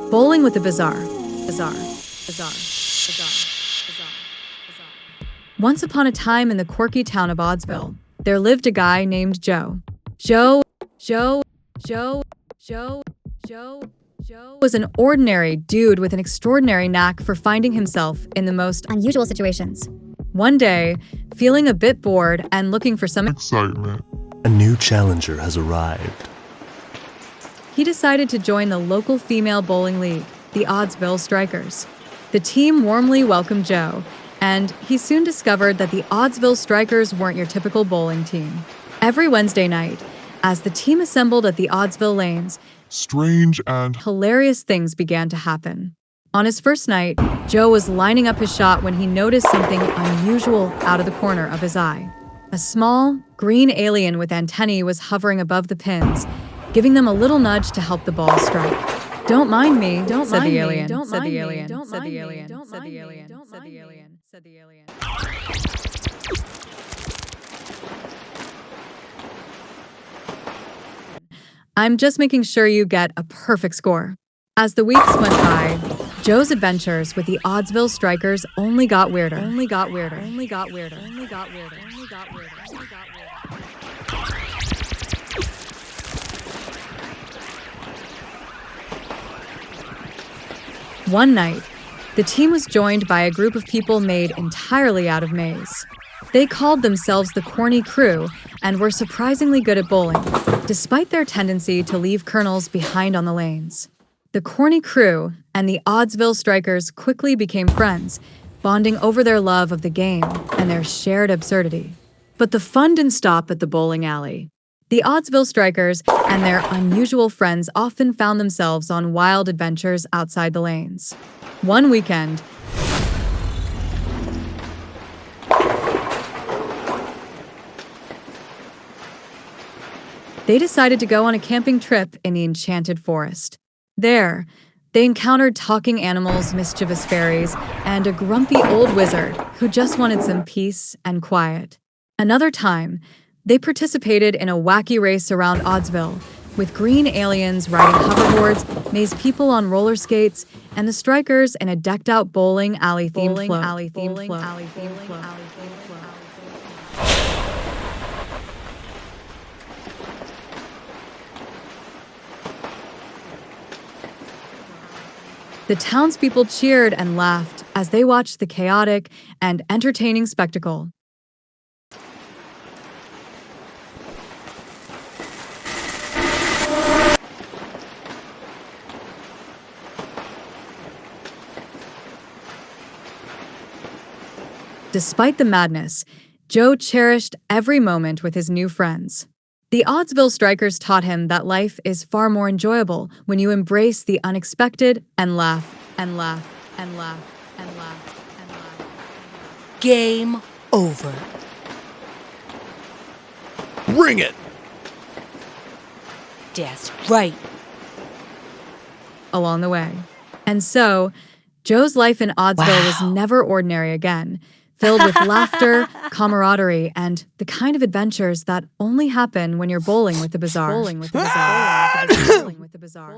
Bowling with the Bizarre. Bizarre. Once upon a time in the quirky town of Oddsville, there lived a guy named Joe. Joe was an ordinary dude with an extraordinary knack for finding himself in the most unusual situations. One day, feeling a bit bored and looking for some excitement, a new challenger has arrived. He decided to join the local female bowling league, the Oddsville Strikers. The team warmly welcomed Joe, and he soon discovered that the Oddsville Strikers weren't your typical bowling team. Every Wednesday night, as the team assembled at the Oddsville Lanes, strange and hilarious things began to happen. On his first night, Joe was lining up his shot when he noticed something unusual out of the corner of his eye. A small, green alien with antennae was hovering above the pins, giving them a little nudge to help the ball strike. "Don't mind me," said the alien. "I'm just making sure you get a perfect score." As the weeks went by, Joe's adventures with the Oddsville Strikers only got weirder. One night, the team was joined by a group of people made entirely out of maize. They called themselves the Corny Crew and were surprisingly good at bowling, despite their tendency to leave kernels behind on the lanes. The Corny Crew and the Oddsville Strikers quickly became friends, bonding over their love of the game and their shared absurdity. But the fun didn't stop at the bowling alley. The Oddsville Strikers and their unusual friends often found themselves on wild adventures outside the lanes. One weekend, they decided to go on a camping trip in the enchanted forest. There, they encountered talking animals, mischievous fairies, and a grumpy old wizard who just wanted some peace and quiet. Another time, they participated in a wacky race around Oddsville, with green aliens riding hoverboards, maze people on roller skates, and the Strikers in a decked-out bowling alley-themed float. The townspeople cheered and laughed as they watched the chaotic and entertaining spectacle. Despite the madness, Joe cherished every moment with his new friends. The Oddsville Strikers taught him that life is far more enjoyable when you embrace the unexpected and laugh. Game over. Bring it! That's right. Along the way. And so, Joe's life in Oddsville was never ordinary again, filled with laughter, camaraderie, and the kind of adventures that only happen when you're bowling with the bizarre. Bowling with the bizarre.